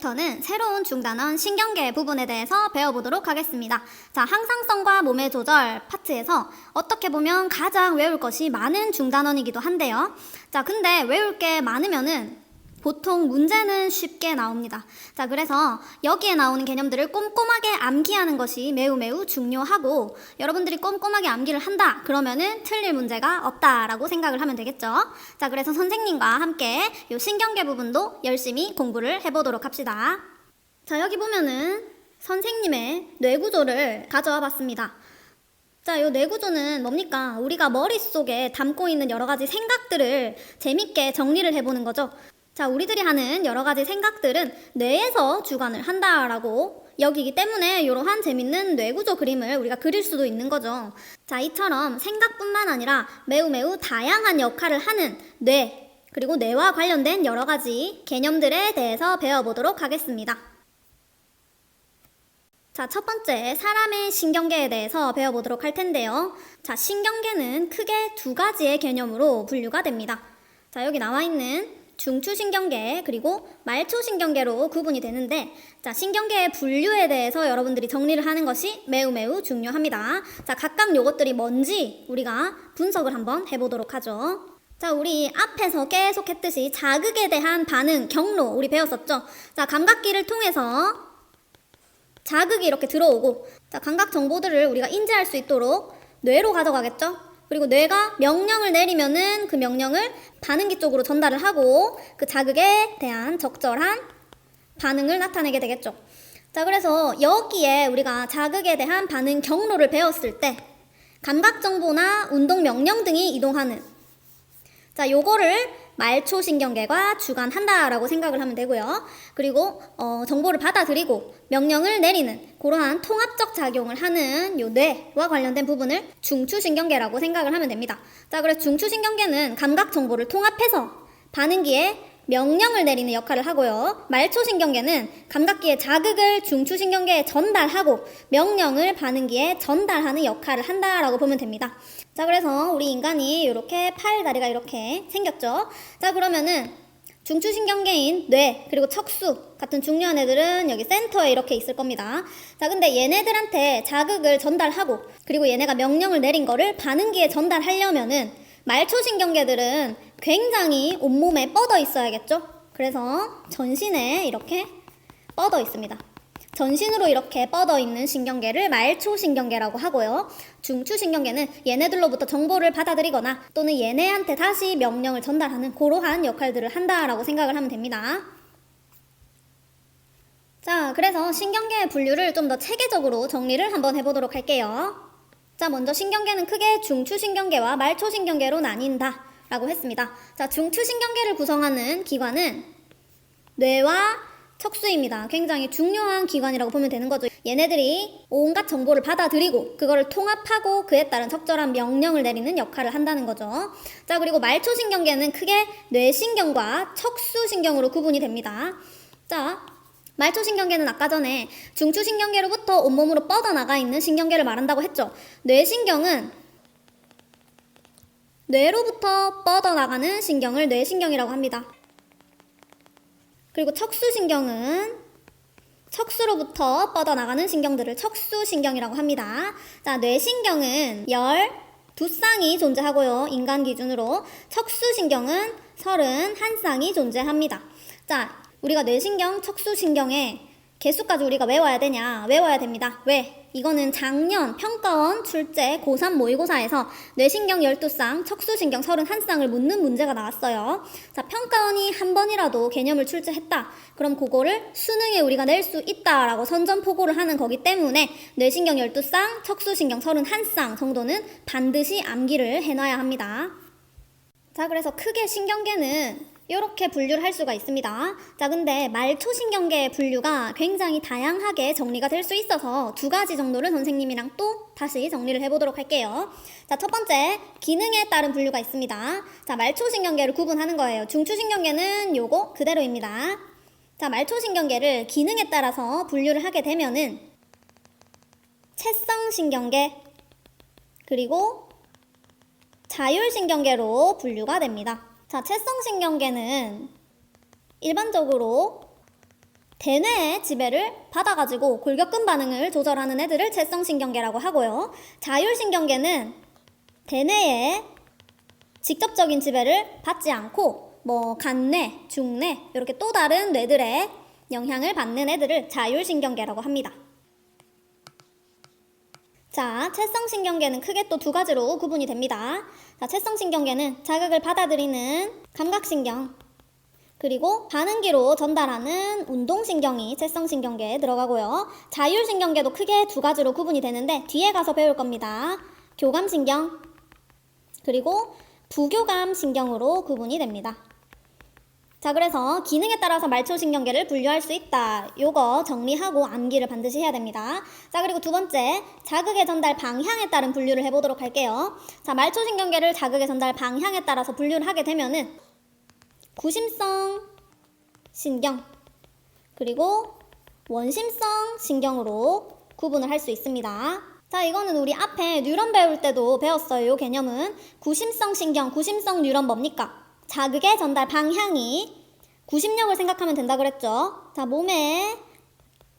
이제부터는 새로운 중단원 신경계 부분에 대해서 배워보도록 하겠습니다. 자, 항상성과 몸의 조절 파트에서 어떻게 보면 가장 외울 것이 많은 중단원이기도 한데요. 자, 근데 외울 게 많으면은 보통 문제는 쉽게 나옵니다. 자, 그래서 여기에 나오는 개념들을 꼼꼼하게 암기하는 것이 매우 중요하고, 여러분들이 꼼꼼하게 암기를 한다 그러면은 틀릴 문제가 없다라고 생각을 하면 되겠죠. 자, 그래서 선생님과 함께 이 신경계 부분도 열심히 공부를 해보도록 합시다. 자, 여기 보면은 선생님의 뇌구조를 가져와 봤습니다. 자, 이 뇌구조는 뭡니까? 우리가 머릿속에 담고 있는 여러 가지 생각들을 재밌게 정리를 해보는 거죠. 자, 우리들이 하는 여러 가지 생각들은 뇌에서 주관을 한다라고 여기기 때문에 이러한 재밌는 뇌구조 그림을 우리가 그릴 수도 있는 거죠. 자, 이처럼 생각뿐만 아니라 매우 다양한 역할을 하는 뇌, 그리고 뇌와 관련된 여러 가지 개념들에 대해서 배워보도록 하겠습니다. 자, 첫 번째 사람의 신경계에 대해서 배워보도록 할 텐데요. 자, 신경계는 크게 두 가지의 개념으로 분류가 됩니다. 자, 여기 나와 있는 중추신경계 그리고 말초신경계로 구분이 되는데, 자, 신경계의 분류에 대해서 여러분들이 정리를 하는 것이 매우 중요합니다. 자, 각각 요것들이 뭔지 우리가 분석을 한번 해보도록 하죠. 자, 우리 앞에서 계속 했듯이 자극에 대한 반응, 경로 우리 배웠었죠. 자, 감각기를 통해서 자극이 이렇게 들어오고, 자, 감각 정보들을 우리가 인지할 수 있도록 뇌로 가져가겠죠. 그리고 뇌가 명령을 내리면은 그 명령을 반응기 쪽으로 전달을 하고 그 자극에 대한 적절한 반응을 나타내게 되겠죠. 자, 그래서 여기에 우리가 자극에 대한 반응 경로를 배웠을 때 감각 정보나 운동 명령 등이 이동하는, 자, 요거를 말초신경계가 주관한다라고 생각을 하면 되고요. 그리고 정보를 받아들이고 명령을 내리는 그러한 통합적 작용을 하는 요 뇌와 관련된 부분을 중추신경계라고 생각을 하면 됩니다. 자, 그래서 중추신경계는 감각 정보를 통합해서 반응기에 명령을 내리는 역할을 하고요. 말초신경계는 감각기의 자극을 중추신경계에 전달하고 명령을 반응기에 전달하는 역할을 한다라고 보면 됩니다. 자, 그래서 우리 인간이 이렇게 팔, 다리가 이렇게 생겼죠. 자, 그러면은 중추신경계인 뇌 그리고 척수 같은 중요한 애들은 여기 센터에 이렇게 있을 겁니다. 자, 근데 얘네들한테 자극을 전달하고 그리고 얘네가 명령을 내린 거를 반응기에 전달하려면은 말초신경계들은 굉장히 온몸에 뻗어 있어야겠죠. 그래서 전신에 이렇게 뻗어 있습니다. 전신으로 이렇게 뻗어 있는 신경계를 말초신경계라고 하고요. 중추신경계는 얘네들로부터 정보를 받아들이거나 또는 얘네한테 다시 명령을 전달하는 그러한 역할들을 한다라고 생각을 하면 됩니다. 자, 그래서 신경계의 분류를 좀 더 체계적으로 정리를 한번 해보도록 할게요. 자, 먼저 신경계는 크게 중추신경계와 말초신경계로 나뉜다 라고 했습니다. 자, 중추신경계를 구성하는 기관은 뇌와 척수입니다. 굉장히 중요한 기관이라고 보면 되는 거죠. 얘네들이 온갖 정보를 받아들이고 그거를 통합하고 그에 따른 적절한 명령을 내리는 역할을 한다는 거죠. 자, 그리고 말초신경계는 크게 뇌신경과 척수신경으로 구분이 됩니다. 자, 말초신경계는 아까 전에 중추신경계로부터 온몸으로 뻗어나가 있는 신경계를 말한다고 했죠. 뇌신경은 뇌로부터 뻗어나가는 신경을 뇌신경이라고 합니다. 그리고 척수신경은 척수로부터 뻗어나가는 신경들을 척수신경이라고 합니다. 자, 뇌신경은 12쌍이 존재하고요. 인간 기준으로. 척수신경은 31쌍이 존재합니다. 자, 우리가 뇌신경, 척수신경의 개수까지 우리가 외워야 되냐? 외워야 됩니다. 왜? 이거는 작년 평가원 출제 고3 모의고사에서 뇌신경 12쌍, 척수신경 31쌍을 묻는 문제가 나왔어요. 자, 평가원이 한 번이라도 개념을 출제했다. 그럼 그거를 수능에 우리가 낼 수 있다라고 선전포고를 하는 거기 때문에 뇌신경 12쌍, 척수신경 31쌍 정도는 반드시 암기를 해놔야 합니다. 자, 그래서 크게 신경계는 이렇게 분류를 할 수가 있습니다. 자, 근데 말초신경계의 분류가 굉장히 다양하게 정리가 될 수 있어서 두 가지 정도를 선생님이랑 또 다시 정리를 해보도록 할게요. 자, 첫 번째, 기능에 따른 분류가 있습니다. 자, 말초신경계를 구분하는 거예요. 중추신경계는 요거 그대로입니다. 자, 말초신경계를 기능에 따라서 분류를 하게 되면은 채성신경계 그리고 자율신경계로 분류가 됩니다. 자, 채성신경계는 일반적으로 대뇌의 지배를 받아가지고 골격근 반응을 조절하는 애들을 채성신경계라고 하고요. 자율신경계는 대뇌의 직접적인 지배를 받지 않고 간뇌, 중뇌 이렇게 또 다른 뇌들의 영향을 받는 애들을 자율신경계라고 합니다. 자, 채성신경계는 크게 또 두 가지로 구분이 됩니다. 자, 채성신경계는 자극을 받아들이는 감각신경, 그리고 반응기로 전달하는 운동신경이 채성신경계에 들어가고요. 자율신경계도 크게 두 가지로 구분이 되는데 뒤에 가서 배울 겁니다. 교감신경, 그리고 부교감신경으로 구분이 됩니다. 자, 그래서 기능에 따라서 말초신경계를 분류할 수 있다. 요거 정리하고 암기를 반드시 해야 됩니다. 자, 그리고 두 번째, 자극의 전달 방향에 따른 분류를 해보도록 할게요. 자, 말초신경계를 자극의 전달 방향에 따라서 분류를 하게 되면은 구심성 신경, 그리고 원심성 신경으로 구분을 할 수 있습니다. 자, 이거는 우리 앞에 뉴런 배울 때도 배웠어요. 요 개념은 구심성 신경, 구심성 뉴런 뭡니까? 자극의 전달 방향이 구심력을 생각하면 된다 그랬죠. 자, 몸의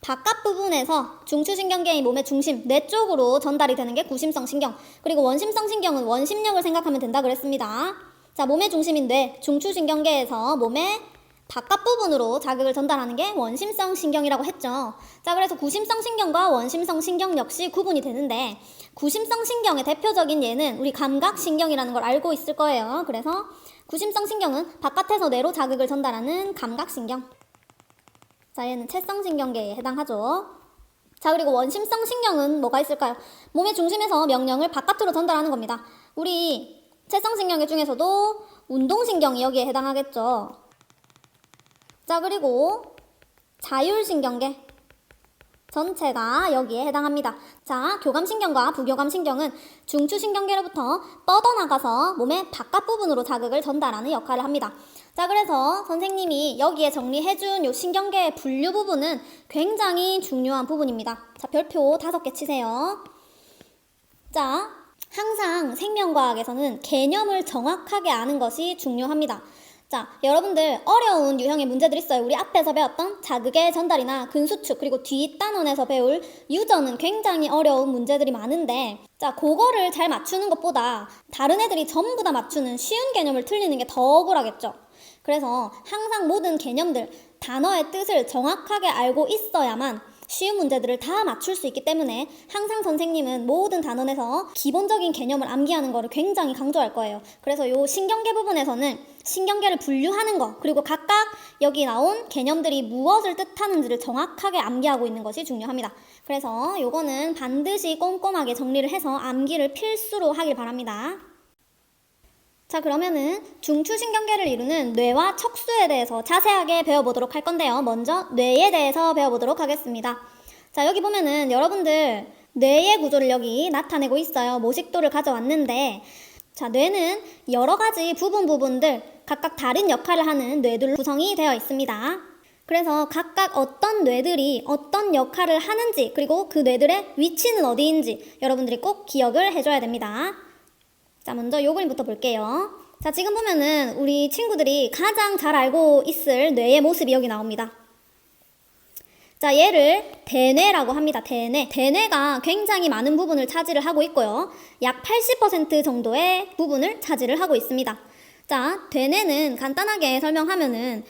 바깥 부분에서 중추신경계의 몸의 중심, 뇌 쪽으로 전달이 되는 게 구심성 신경, 그리고 원심성 신경은 원심력을 생각하면 된다 그랬습니다. 자, 몸의 중심인 뇌, 중추신경계에서 몸의 바깥 부분으로 자극을 전달하는 게 원심성 신경이라고 했죠. 자, 그래서 구심성 신경과 원심성 신경 역시 구분이 되는데 구심성 신경의 대표적인 예는 우리 감각신경이라는 걸 알고 있을 거예요. 그래서 구심성 신경은 바깥에서 뇌로 자극을 전달하는 감각신경. 자, 얘는 채성신경계에 해당하죠. 자, 그리고 원심성 신경은 뭐가 있을까요? 몸의 중심에서 명령을 바깥으로 전달하는 겁니다. 우리 채성신경계 중에서도 운동신경이 여기에 해당하겠죠. 자, 그리고 자율신경계 전체가 여기에 해당합니다. 자, 교감신경과 부교감신경은 중추신경계로부터 뻗어나가서 몸의 바깥 부분으로 자극을 전달하는 역할을 합니다. 자, 그래서 선생님이 여기에 정리해준 요 신경계의 분류 부분은 굉장히 중요한 부분입니다. 자, 별표 5개 치세요. 자, 항상 생명과학에서는 개념을 정확하게 아는 것이 중요합니다. 자, 여러분들 어려운 유형의 문제들 있어요. 우리 앞에서 배웠던 자극의 전달이나 근수축, 그리고 뒷단원에서 배울 유전은 굉장히 어려운 문제들이 많은데, 자, 그거를 잘 맞추는 것보다 다른 애들이 전부 다 맞추는 쉬운 개념을 틀리는 게 더 억울하겠죠. 그래서 항상 모든 개념들, 단어의 뜻을 정확하게 알고 있어야만 쉬운 문제들을 다 맞출 수 있기 때문에 항상 선생님은 모든 단원에서 기본적인 개념을 암기하는 거를 굉장히 강조할 거예요. 그래서 요 신경계 부분에서는 신경계를 분류하는 거, 그리고 각각 여기 나온 개념들이 무엇을 뜻하는지를 정확하게 암기하고 있는 것이 중요합니다. 그래서 요거는 반드시 꼼꼼하게 정리를 해서 암기를 필수로 하길 바랍니다. 자, 그러면은 중추신경계를 이루는 뇌와 척수에 대해서 자세하게 배워보도록 할 건데요. 먼저 뇌에 대해서 배워보도록 하겠습니다. 자, 여기 보면은 여러분들 뇌의 구조를 여기 나타내고 있어요. 모식도를 가져왔는데, 자, 뇌는 여러 가지 부분들 각각 다른 역할을 하는 뇌들로 구성이 되어 있습니다. 그래서 각각 어떤 뇌들이 어떤 역할을 하는지, 그리고 그 뇌들의 위치는 어디인지 여러분들이 꼭 기억을 해줘야 됩니다. 자, 먼저 요 그림부터 볼게요. 자, 지금 보면은 우리 친구들이 가장 잘 알고 있을 뇌의 모습이 여기 나옵니다. 자, 얘를 대뇌라고 합니다. 대뇌. 대뇌가 굉장히 많은 부분을 차지를 하고 있고요. 약 80% 정도의 부분을 차지를 하고 있습니다. 자, 대뇌는 간단하게 설명하면은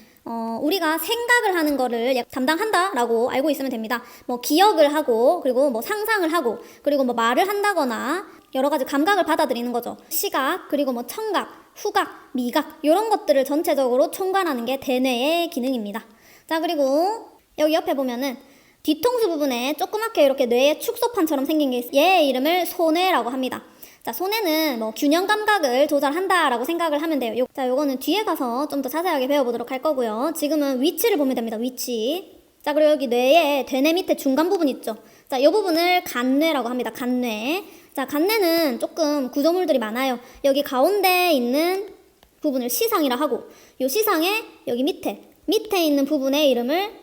우리가 생각을 하는 거를 담당한다라고 알고 있으면 됩니다. 기억을 하고, 그리고 상상을 하고, 그리고 말을 한다거나 여러 가지 감각을 받아들이는 거죠. 시각, 그리고 청각, 후각, 미각 이런 것들을 전체적으로 총괄하는 게 대뇌의 기능입니다. 자, 그리고 여기 옆에 보면은 뒤통수 부분에 조그맣게 이렇게 뇌의 축소판처럼 생긴 게 있어요. 얘의 이름을 소뇌라고 합니다. 자, 소뇌는 균형 감각을 조절한다라고 생각을 하면 돼요. 자, 요거는 뒤에 가서 좀 더 자세하게 배워보도록 할 거고요. 지금은 위치를 보면 됩니다. 위치. 자, 그리고 여기 뇌의 대뇌 밑에 중간 부분 있죠. 자, 이 부분을 간뇌라고 합니다. 간뇌. 자, 간뇌는 조금 구조물들이 많아요. 여기 가운데 있는 부분을 시상이라 하고, 요 시상의 여기 밑에 있는 부분의 이름을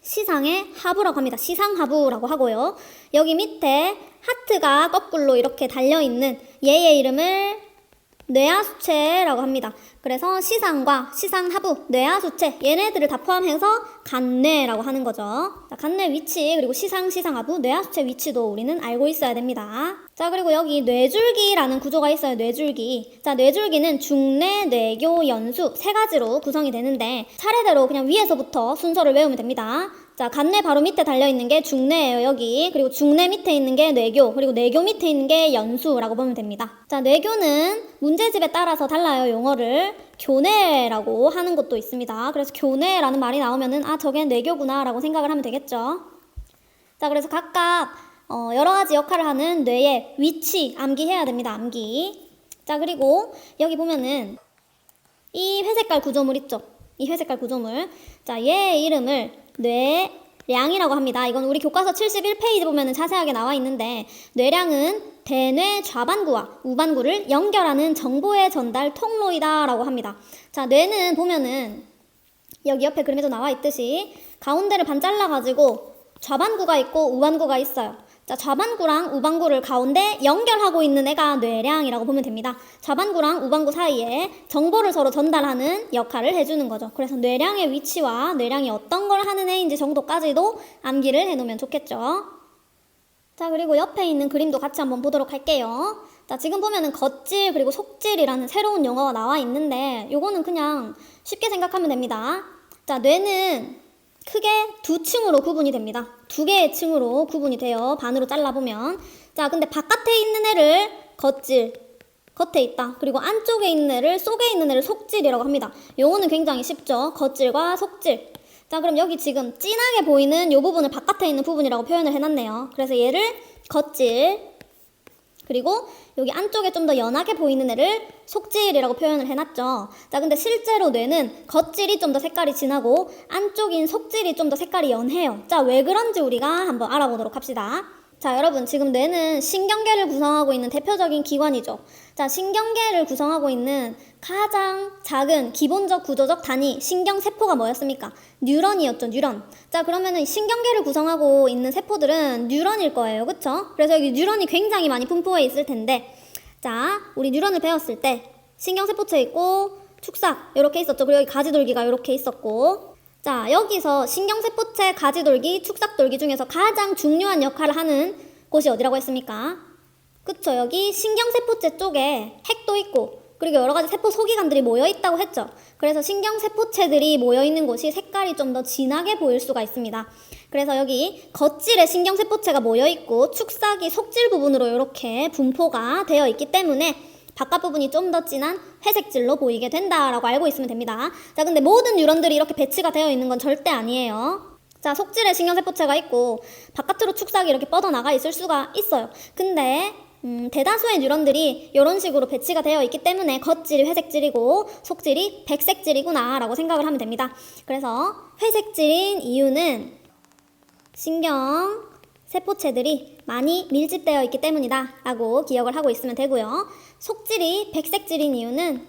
시상의 하부라고 합니다. 시상하부라고 하고요. 여기 밑에 하트가 거꾸로 이렇게 달려있는 얘의 이름을 뇌하수체라고 합니다. 그래서 시상과 시상하부, 뇌하수체 얘네들을 다 포함해서 간뇌라고 하는 거죠. 자, 간뇌 위치 그리고 시상하부, 뇌하수체 위치도 우리는 알고 있어야 됩니다. 자, 그리고 여기 뇌줄기라는 구조가 있어요. 뇌줄기. 자, 뇌줄기는 중뇌, 뇌교, 연수 세 가지로 구성이 되는데 차례대로 그냥 위에서부터 순서를 외우면 됩니다. 자, 간뇌 바로 밑에 달려있는 게 중뇌예요, 여기. 그리고 중뇌 밑에 있는 게 뇌교, 그리고 뇌교 밑에 있는 게 연수라고 보면 됩니다. 자, 뇌교는 문제집에 따라서 달라요, 용어를. 교뇌라고 하는 것도 있습니다. 그래서 교뇌라는 말이 나오면은 아, 저게 뇌교구나 라고 생각을 하면 되겠죠. 자, 그래서 각각 여러 가지 역할을 하는 뇌의 위치 암기해야 됩니다, 암기. 자, 그리고 여기 보면은 이 회색깔 구조물 있죠? 이 회색깔 구조물. 자, 얘의 이름을 뇌량이라고 합니다. 이건 우리 교과서 71페이지 보면 자세하게 나와 있는데 뇌량은 대뇌 좌반구와 우반구를 연결하는 정보의 전달 통로이다 라고 합니다. 자, 뇌는 보면은 여기 옆에 그림에도 나와 있듯이 가운데를 반 잘라가지고 좌반구가 있고 우반구가 있어요. 자, 좌반구랑 우반구를 가운데 연결하고 있는 애가 뇌량이라고 보면 됩니다. 좌반구랑 우반구 사이에 정보를 서로 전달하는 역할을 해주는 거죠. 그래서 뇌량의 위치와 뇌량이 어떤 걸 하는 애인지 정도까지도 암기를 해놓으면 좋겠죠. 자, 그리고 옆에 있는 그림도 같이 한번 보도록 할게요. 자, 지금 보면은 겉질 그리고 속질이라는 새로운 용어가 나와 있는데 요거는 그냥 쉽게 생각하면 됩니다. 자, 뇌는 크게 두 층으로 구분이 됩니다. 두 개의 층으로 구분이 돼요. 반으로 잘라보면. 자, 근데 바깥에 있는 애를 겉질, 겉에 있다. 그리고 안쪽에 있는 애를, 속에 있는 애를 속질이라고 합니다. 요거는 굉장히 쉽죠. 겉질과 속질. 자, 그럼 여기 지금 진하게 보이는 요 부분을 바깥에 있는 부분이라고 표현을 해놨네요. 그래서 얘를 겉질, 그리고 여기 안쪽에 좀 더 연하게 보이는 애를 속질이라고 표현을 해놨죠. 자, 근데 실제로 뇌는 겉질이 좀 더 색깔이 진하고 안쪽인 속질이 좀 더 색깔이 연해요. 자, 왜 그런지 우리가 한번 알아보도록 합시다. 자, 여러분, 지금 뇌는 신경계를 구성하고 있는 대표적인 기관이죠. 자, 신경계를 구성하고 있는 가장 작은 기본적 구조적 단위 신경세포가 뭐였습니까? 뉴런이었죠, 뉴런. 자, 그러면은 신경계를 구성하고 있는 세포들은 뉴런일 거예요, 그쵸? 그래서 여기 뉴런이 굉장히 많이 분포해 있을 텐데, 자, 우리 뉴런을 배웠을 때 신경세포체 있고 축삭 이렇게 있었죠. 그리고 여기 가지돌기가 이렇게 있었고, 자, 여기서 신경세포체, 가지돌기, 축삭돌기 중에서 가장 중요한 역할을 하는 곳이 어디라고 했습니까? 그쵸, 여기 신경세포체 쪽에 핵도 있고 그리고 여러 가지 세포 소기관들이 모여있다고 했죠. 그래서 신경세포체들이 모여있는 곳이 색깔이 좀 더 진하게 보일 수가 있습니다. 그래서 여기 겉질에 신경세포체가 모여있고 축삭이 속질 부분으로 이렇게 분포가 되어 있기 때문에 바깥 부분이 좀 더 진한 회색질로 보이게 된다라고 알고 있으면 됩니다. 자, 근데 모든 뉴런들이 이렇게 배치가 되어 있는 건 절대 아니에요. 자, 속질에 신경세포체가 있고 바깥으로 축삭이 이렇게 뻗어나가 있을 수가 있어요. 근데 대다수의 뉴런들이 이런 식으로 배치가 되어 있기 때문에 겉질이 회색질이고 속질이 백색질이구나 라고 생각을 하면 됩니다. 그래서 회색질인 이유는 신경 세포체들이 많이 밀집되어 있기 때문이다 라고 기억을 하고 있으면 되고요. 속질이 백색질인 이유는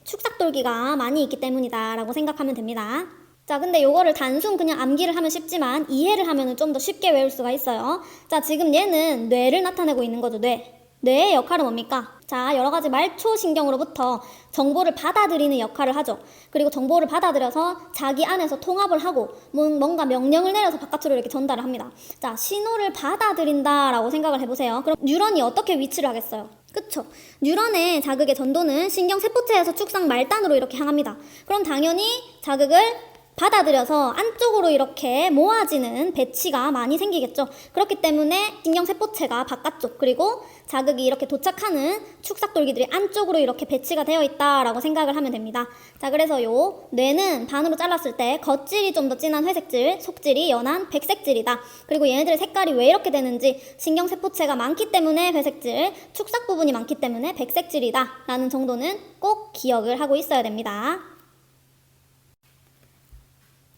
축삭돌기가 많이 있기 때문이다 라고 생각하면 됩니다. 자, 근데 요거를 단순 그냥 암기를 하면 쉽지만 이해를 하면 좀 더 쉽게 외울 수가 있어요. 자, 지금 얘는 뇌를 나타내고 있는 거죠, 뇌. 뇌의 역할은 뭡니까? 자, 여러 가지 말초신경으로부터 정보를 받아들이는 역할을 하죠. 그리고 정보를 받아들여서 자기 안에서 통합을 하고 뭔가 명령을 내려서 바깥으로 이렇게 전달을 합니다. 자, 신호를 받아들인다라고 생각을 해보세요. 그럼 뉴런이 어떻게 위치를 하겠어요? 그쵸? 뉴런의 자극의 전도는 신경세포체에서 축삭 말단으로 이렇게 향합니다. 그럼 당연히 자극을 받아들여서 안쪽으로 이렇게 모아지는 배치가 많이 생기겠죠. 그렇기 때문에 신경세포체가 바깥쪽 그리고 자극이 이렇게 도착하는 축삭돌기들이 안쪽으로 이렇게 배치가 되어 있다라고 생각을 하면 됩니다. 자, 그래서 요 뇌는 반으로 잘랐을 때 겉질이 좀 더 진한 회색질, 속질이 연한 백색질이다. 그리고 얘네들의 색깔이 왜 이렇게 되는지 신경세포체가 많기 때문에 회색질, 축삭 부분이 많기 때문에 백색질이다 라는 정도는 꼭 기억을 하고 있어야 됩니다.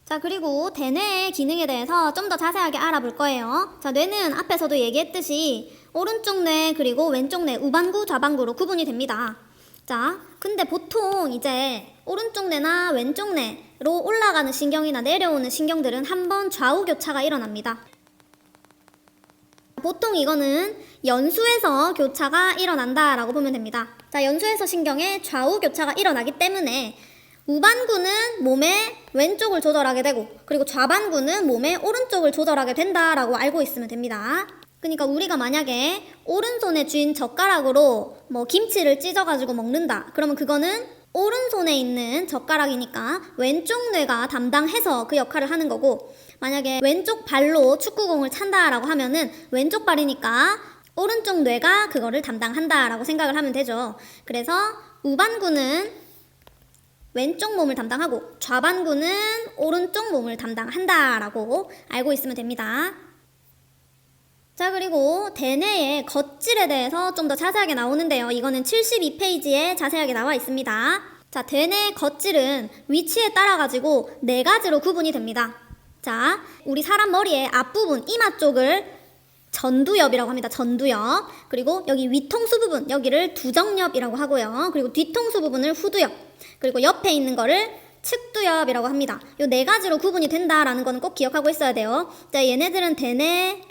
자, 그리고 대뇌의 기능에 대해서 좀 더 자세하게 알아볼 거예요. 자, 뇌는 앞에서도 얘기했듯이 오른쪽 뇌 그리고 왼쪽 뇌 우반구 좌반구로 구분이 됩니다. 자, 근데 보통 이제 오른쪽 뇌나 왼쪽 뇌로 올라가는 신경이나 내려오는 신경들은 한번 좌우 교차가 일어납니다. 보통 이거는 연수에서 교차가 일어난다라고 보면 됩니다. 자, 연수에서 신경의 좌우 교차가 일어나기 때문에 우반구는 몸의 왼쪽을 조절하게 되고 그리고 좌반구는 몸의 오른쪽을 조절하게 된다라고 알고 있으면 됩니다. 그러니까 우리가 만약에 오른손에 쥔 젓가락으로 뭐 김치를 찢어가지고 먹는다. 그러면 그거는 오른손에 있는 젓가락이니까 왼쪽 뇌가 담당해서 그 역할을 하는 거고, 만약에 왼쪽 발로 축구공을 찬다라고 하면은 왼쪽 발이니까 오른쪽 뇌가 그거를 담당한다라고 생각을 하면 되죠. 그래서 우반구는 왼쪽 몸을 담당하고 좌반구는 오른쪽 몸을 담당한다라고 알고 있으면 됩니다. 자, 그리고 대뇌의 겉질에 대해서 좀 더 자세하게 나오는데요. 이거는 72페이지에 자세하게 나와 있습니다. 자, 대뇌의 겉질은 위치에 따라 가지고 4가지로 구분이 됩니다. 자, 우리 사람 머리의 앞부분 이마 쪽을 전두엽이라고 합니다. 전두엽. 그리고 여기 위통수 부분, 여기를 두정엽이라고 하고요. 그리고 뒤통수 부분을 후두엽. 그리고 옆에 있는 거를 측두엽이라고 합니다. 이 4가지로 구분이 된다라는 거는 꼭 기억하고 있어야 돼요. 자, 얘네들은 대뇌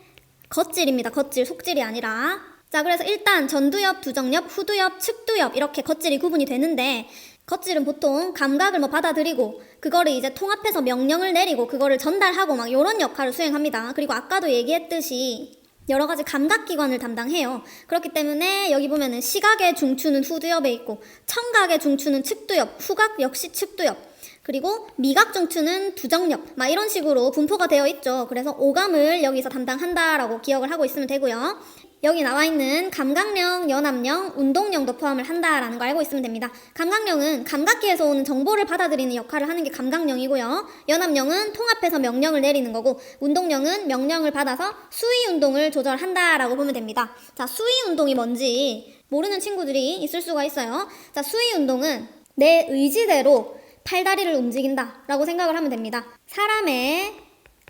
겉질입니다. 겉질, 속질이 아니라. 자, 그래서 일단 전두엽, 두정엽, 후두엽, 측두엽 이렇게 겉질이 구분이 되는데, 겉질은 보통 감각을 받아들이고 그거를 이제 통합해서 명령을 내리고 그거를 전달하고 막 이런 역할을 수행합니다. 그리고 아까도 얘기했듯이 여러 가지 감각기관을 담당해요. 그렇기 때문에 여기 보면은 시각의 중추는 후두엽에 있고 청각의 중추는 측두엽, 후각 역시 측두엽, 그리고 미각 중추는 두정엽, 막 이런 식으로 분포가 되어 있죠. 그래서 오감을 여기서 담당한다라고 기억을 하고 있으면 되고요. 여기 나와 있는 감각령, 연합령, 운동령도 포함을 한다라는 거 알고 있으면 됩니다. 감각령은 감각기에서 오는 정보를 받아들이는 역할을 하는 게 감각령이고요. 연합령은 통합해서 명령을 내리는 거고, 운동령은 명령을 받아서 수위 운동을 조절한다라고 보면 됩니다. 자, 수위 운동이 뭔지 모르는 친구들이 있을 수가 있어요. 자, 수위 운동은 내 의지대로 팔다리를 움직인다 라고 생각을 하면 됩니다. 사람의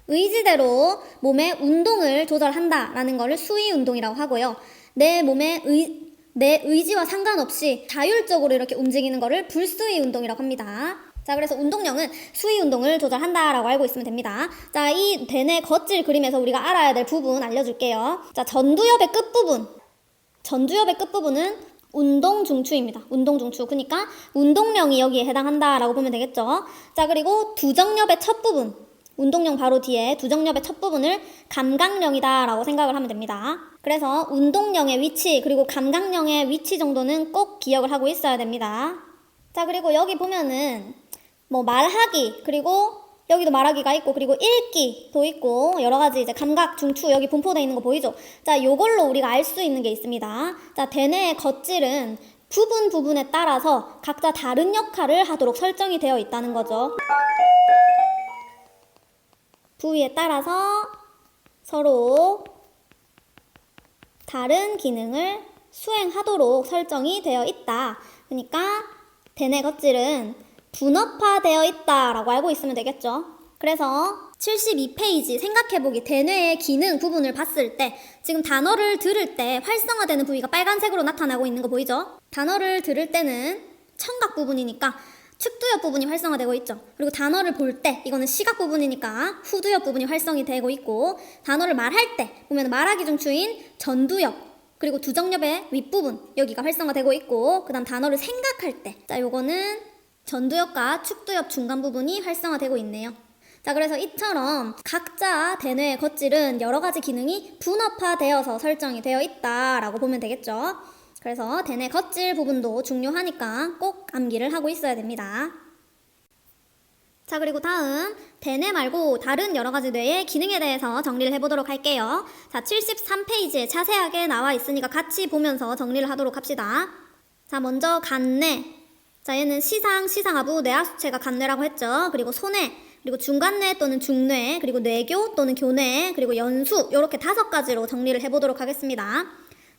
의지대로 몸의 운동을 조절한다 라는 거를 수위 운동이라고 하고요. 내 의지와 상관없이 자율적으로 이렇게 움직이는 거를 불수위 운동이라고 합니다. 자, 그래서 운동령은 수위 운동을 조절한다 라고 알고 있으면 됩니다. 자, 이 대뇌 겉질 그림에서 우리가 알아야 될 부분 알려줄게요. 자, 전두엽의 끝부분은 운동중추입니다. 운동중추. 그러니까 운동령이 여기에 해당한다라고 보면 되겠죠. 자, 그리고 두정엽의 첫 부분, 운동령 바로 뒤에 두정엽의 첫 부분을 감각령이다라고 생각을 하면 됩니다. 그래서 운동령의 위치 그리고 감각령의 위치 정도는 꼭 기억을 하고 있어야 됩니다. 자, 그리고 여기 보면은 뭐 말하기, 그리고 여기도 말하기가 있고, 그리고 읽기도 있고, 여러 가지 이제 감각, 중추 여기 분포되어 있는 거 보이죠? 자, 요걸로 우리가 알 수 있는 게 있습니다. 자, 대뇌의 겉질은 부분에 따라서 각자 다른 역할을 하도록 설정이 되어 있다는 거죠. 부위에 따라서 서로 다른 기능을 수행하도록 설정이 되어 있다. 그러니까 대뇌 겉질은 분업화되어 있다라고 알고 있으면 되겠죠. 그래서 72페이지 생각해보기 대뇌의 기능 부분을 봤을 때 지금 단어를 들을 때 활성화되는 부위가 빨간색으로 나타나고 있는 거 보이죠? 단어를 들을 때는 청각 부분이니까 측두엽 부분이 활성화되고 있죠. 그리고 단어를 볼 때 이거는 시각 부분이니까 후두엽 부분이 활성이 되고 있고, 단어를 말할 때 보면 말하기 중추인 전두엽 그리고 두정엽의 윗부분 여기가 활성화되고 있고, 그 다음 단어를 생각할 때 자, 요거는 전두엽과 측두엽 중간 부분이 활성화되고 있네요. 자, 그래서 이처럼 각자 대뇌의 겉질은 여러 가지 기능이 분업화되어서 설정이 되어 있다라고 보면 되겠죠. 그래서 대뇌 겉질 부분도 중요하니까 꼭 암기를 하고 있어야 됩니다. 자, 그리고 다음 대뇌 말고 다른 여러 가지 뇌의 기능에 대해서 정리를 해보도록 할게요. 자, 73페이지에 자세하게 나와 있으니까 같이 보면서 정리를 하도록 합시다. 자, 먼저 간뇌. 자, 얘는 시상하부 뇌하수체가 간뇌라고 했죠. 그리고 소뇌, 그리고 중간뇌 또는 중뇌, 그리고 뇌교 또는 교뇌, 그리고 연수, 이렇게 5가지로 정리를 해보도록 하겠습니다.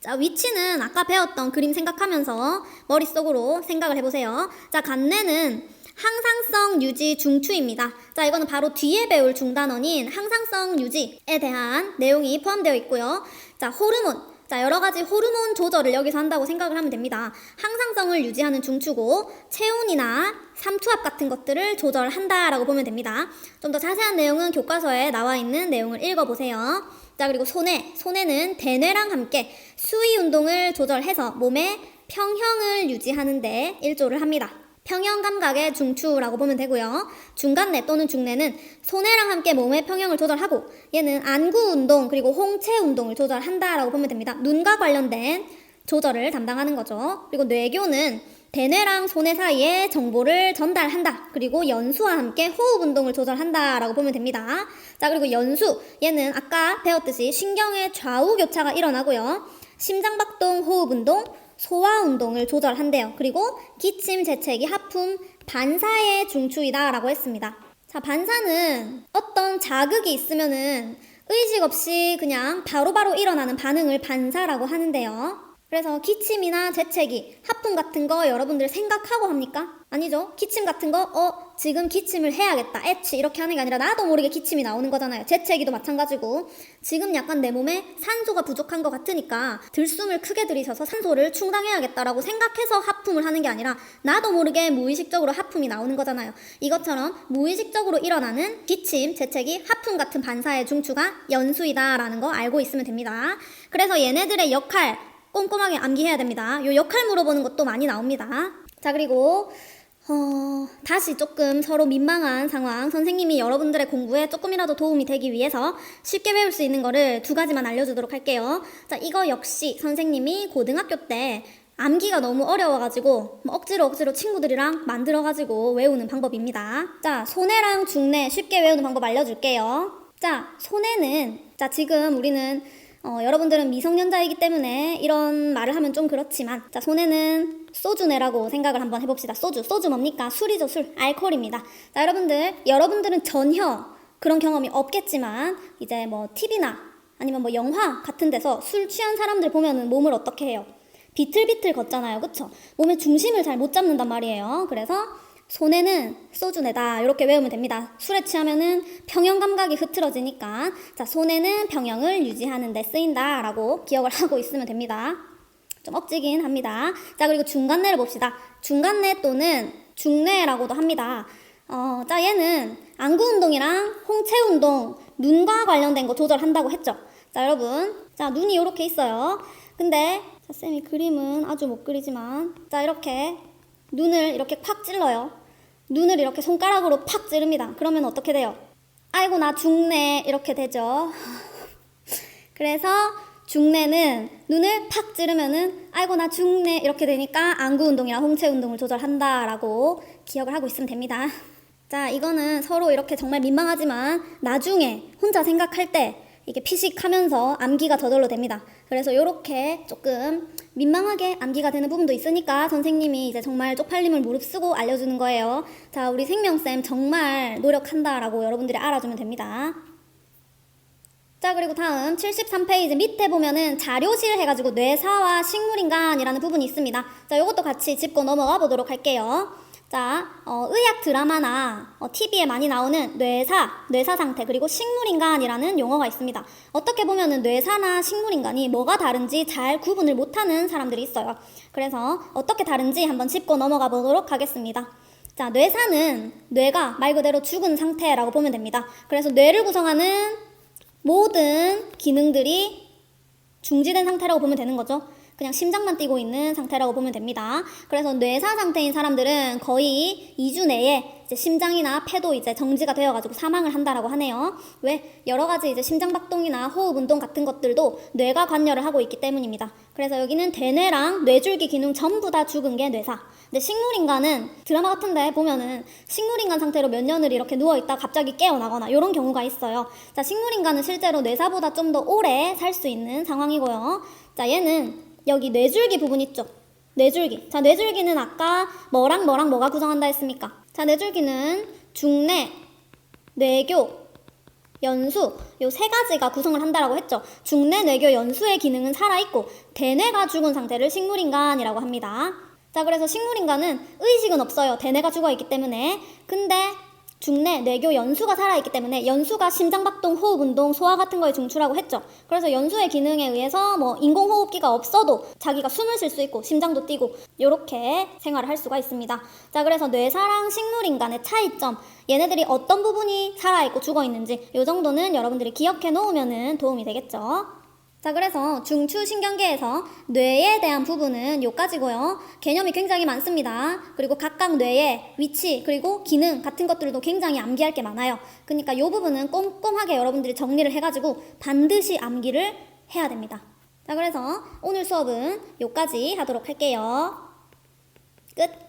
자, 위치는 아까 배웠던 그림 생각하면서 머릿속으로 생각을 해보세요. 자, 간뇌는 항상성 유지 중추입니다. 자, 이거는 바로 뒤에 배울 중단원인 항상성 유지에 대한 내용이 포함되어 있고요. 자, 호르몬. 자, 여러 가지 호르몬 조절을 여기서 한다고 생각을 하면 됩니다. 항상성을 유지하는 중추고 체온이나 삼투압 같은 것들을 조절한다라고 보면 됩니다. 좀 더 자세한 내용은 교과서에 나와 있는 내용을 읽어보세요. 자, 그리고 소뇌는 대뇌랑 함께 수위 운동을 조절해서 몸의 평형을 유지하는 데 일조를 합니다. 평형 감각의 중추라고 보면 되고요. 중간뇌 또는 중뇌는 소뇌랑 함께 몸의 평형을 조절하고 얘는 안구 운동 그리고 홍채 운동을 조절한다라고 보면 됩니다. 눈과 관련된 조절을 담당하는 거죠. 그리고 뇌교는 대뇌랑 소뇌 사이에 정보를 전달한다. 그리고 연수와 함께 호흡 운동을 조절한다라고 보면 됩니다. 자, 그리고 연수, 얘는 아까 배웠듯이 신경의 좌우 교차가 일어나고요. 심장박동, 호흡 운동, 소화 운동을 조절한대요. 그리고 기침, 재채기, 하품, 반사의 중추이다 라고 했습니다. 자, 반사는 어떤 자극이 있으면은 의식 없이 그냥 바로바로 일어나는 반응을 반사라고 하는데요. 그래서 기침이나 재채기, 하품 같은 거 여러분들 생각하고 합니까? 아니죠. 기침 같은 거 지금 기침을 해야겠다. 애취 이렇게 하는 게 아니라 나도 모르게 기침이 나오는 거잖아요. 재채기도 마찬가지고 지금 약간 내 몸에 산소가 부족한 것 같으니까 들숨을 크게 들이셔서 산소를 충당해야겠다라고 생각해서 하품을 하는 게 아니라 나도 모르게 무의식적으로 하품이 나오는 거잖아요. 이것처럼 무의식적으로 일어나는 기침, 재채기, 하품 같은 반사의 중추가 연수이다라는 거 알고 있으면 됩니다. 그래서 얘네들의 역할 꼼꼼하게 암기해야 됩니다. 요 역할 물어보는 것도 많이 나옵니다. 자, 그리고 다시 조금 서로 민망한 상황, 선생님이 여러분들의 공부에 조금이라도 도움이 되기 위해서 쉽게 배울 수 있는 거를 2가지만 알려주도록 할게요. 자, 이거 역시 선생님이 고등학교 때 암기가 너무 어려워가지고 억지로 친구들이랑 만들어가지고 외우는 방법입니다. 자, 소뇌랑 중뇌 쉽게 외우는 방법 알려줄게요. 자, 소뇌는 지금 우리는 여러분들은 미성년자이기 때문에 이런 말을 하면 좀 그렇지만 자, 소뇌는 소주뇌라고 생각을 한번 해봅시다. 소주 뭡니까? 술이죠. 술, 알코올입니다. 자, 여러분들은 전혀 그런 경험이 없겠지만 이제 뭐 TV나 아니면 뭐 영화 같은 데서 술 취한 사람들 보면은 몸을 어떻게 해요? 비틀비틀 걷잖아요. 그쵸? 몸의 중심을 잘 못 잡는단 말이에요. 그래서 소뇌는 소주뇌다 이렇게 외우면 됩니다. 술에 취하면은 평형 감각이 흐트러지니까 자, 소뇌는 평형을 유지하는 데 쓰인다 라고 기억을 하고 있으면 됩니다. 좀 억지긴 합니다. 자, 그리고 중간뇌를 봅시다. 중간뇌 또는 중뇌라고도 합니다. 자, 얘는 안구 운동이랑 홍채 운동, 눈과 관련된 거 조절한다고 했죠. 자, 여러분, 자, 눈이 이렇게 있어요. 근데 자, 쌤이 그림은 아주 못 그리지만 자, 이렇게 눈을 이렇게 콱 찔러요. 눈을 이렇게 손가락으로 팍 찌릅니다. 그러면 어떻게 돼요? 아이고 나 죽네 이렇게 되죠. 그래서 중뇌는 눈을 팍 찌르면은 아이고 나 죽네 이렇게 되니까 안구 운동이랑 홍채 운동을 조절한다라고 기억을 하고 있으면 됩니다. 자, 이거는 서로 이렇게 정말 민망하지만 나중에 혼자 생각할 때 이게 피식하면서 암기가 저절로 됩니다. 그래서 이렇게 조금 민망하게 암기가 되는 부분도 있으니까 선생님이 이제 정말 쪽팔림을 무릅쓰고 알려주는 거예요. 자, 우리 생명쌤 정말 노력한다라고 여러분들이 알아주면 됩니다. 자, 그리고 다음 73페이지 밑에 보면은 자료실 해가지고 뇌사와 식물인간이라는 부분이 있습니다. 자, 요것도 같이 짚고 넘어가 보도록 할게요. 자, 의학 드라마나 TV에 많이 나오는 뇌사 상태 그리고 식물인간이라는 용어가 있습니다. 어떻게 보면은 뇌사나 식물인간이 뭐가 다른지 잘 구분을 못하는 사람들이 있어요. 그래서 어떻게 다른지 한번 짚고 넘어가 보도록 하겠습니다. 자, 뇌사는 뇌가 말 그대로 죽은 상태라고 보면 됩니다. 그래서 뇌를 구성하는 모든 기능들이 중지된 상태라고 보면 되는 거죠. 그냥 심장만 뛰고 있는 상태라고 보면 됩니다. 그래서 뇌사 상태인 사람들은 거의 2주 내에 이제 심장이나 폐도 이제 정지가 되어가지고 사망을 한다라고 하네요. 왜? 여러 가지 이제 심장박동이나 호흡 운동 같은 것들도 뇌가 관여를 하고 있기 때문입니다. 그래서 여기는 대뇌랑 뇌줄기 기능 전부 다 죽은 게 뇌사. 근데 식물인간은 드라마 같은데 보면은 식물인간 상태로 몇 년을 이렇게 누워있다 갑자기 깨어나거나 이런 경우가 있어요. 자, 식물인간은 실제로 뇌사보다 좀 더 오래 살 수 있는 상황이고요. 자, 얘는 여기 뇌줄기 부분 있죠? 뇌줄기. 자, 뇌줄기는 아까 뭐랑 뭐가 구성한다 했습니까? 자, 뇌줄기는 중뇌, 뇌교, 연수 요 3가지가 구성을 한다라고 했죠. 중뇌, 뇌교, 연수의 기능은 살아있고 대뇌가 죽은 상태를 식물인간이라고 합니다. 자, 그래서 식물인간은 의식은 없어요. 대뇌가 죽어있기 때문에. 근데 중내 뇌교 연수가 살아있기 때문에 연수가 심장박동, 호흡운동, 소화 같은 거에 중추라고 했죠. 그래서 연수의 기능에 의해서 뭐 인공호흡기가 없어도 자기가 숨을 쉴 수 있고 심장도 뛰고 이렇게 생활을 할 수가 있습니다. 자, 그래서 뇌사랑 식물인간의 차이점, 얘네들이 어떤 부분이 살아있고 죽어있는지 이 정도는 여러분들이 기억해 놓으면 도움이 되겠죠. 자, 그래서 중추신경계에서 뇌에 대한 부분은 요까지고요. 개념이 굉장히 많습니다. 그리고 각각 뇌의 위치 그리고 기능 같은 것들도 굉장히 암기할 게 많아요. 그러니까 요 부분은 꼼꼼하게 여러분들이 정리를 해가지고 반드시 암기를 해야 됩니다. 자, 그래서 오늘 수업은 요까지 하도록 할게요. 끝!